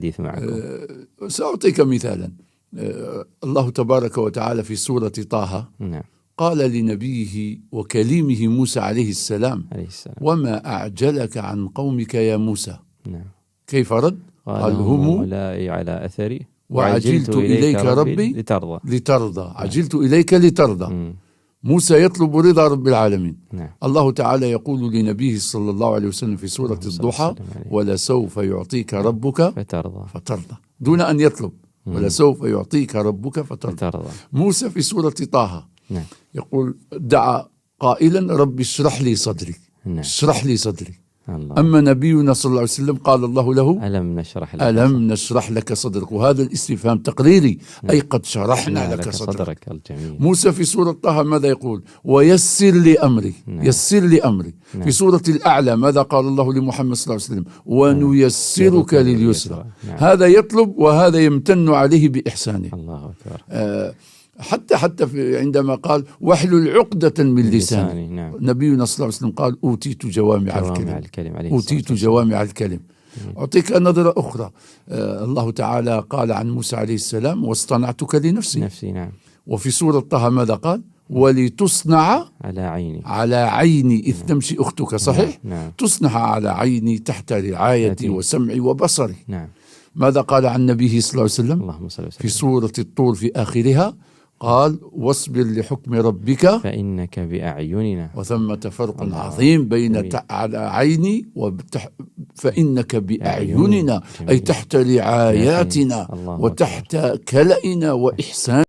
الحديث معكم. سأعطيك مثالا. الله تبارك وتعالى في سورة طه نعم. قال لنبيه وكليمه موسى عليه السلام وما أعجلك عن قومك يا موسى. نعم. كيف رد؟ قال هم أولئك على أثري وعجلت إليك ربي لترضى. عجلت إليك لترضى. موسى يطلب رضا رب العالمين. نعم. الله تعالى يقول لنبيه صلى الله عليه وسلم في سورة الضحى ولسوف يعطيك ربك فترضى دون أن يطلب. ولسوف يعطيك ربك فترضى. موسى في سورة طه نعم. يقول دعا قائلا رب اشرح لي صدري. نعم. اشرح لي صدري. الله. أما نبينا صلى الله عليه وسلم قال الله له ألم نشرح لك صدرك. وهذا الاستفهام تقريري. نعم. أي قد شرحنا لك صدرك. الجميل. موسى في سورة طه ماذا يقول؟ ويسر لي أمري. نعم. يسر لي أمري. نعم. في سورة الأعلى ماذا قال الله لحمد صلى الله عليه وسلم؟ ونيسرك لليسرى. نعم. هذا يطلب وهذا يمتن عليه بإحسانه. الله أكبر. حتى عندما قال واحلل عقدة من لساني. نعم. نبينا صلى الله عليه وسلم قال أوتيت جوامع الكلم. أوتيت جوامع الكلم. أعطيك نظرة أخرى. الله تعالى قال عن موسى عليه السلام واصطنعتك لنفسي. نعم. وفي سورة طه ماذا قال؟ ولتصنع على عيني إذ تمشي أختك. صحيح؟ نعم. تصنع على عيني تحت رعايتي وسمعي وبصري. نعم. ماذا قال عن نبيه صلى الله عليه وسلم؟ اللهم صل وسلم. في سورة الطور في آخرها قال واصبر لحكم ربك فإنك بأعيننا. وثمة فرق عظيم بين على عيني فإنك بأعيننا أي تحت رعاياتنا وتحت كلئنا وإحسان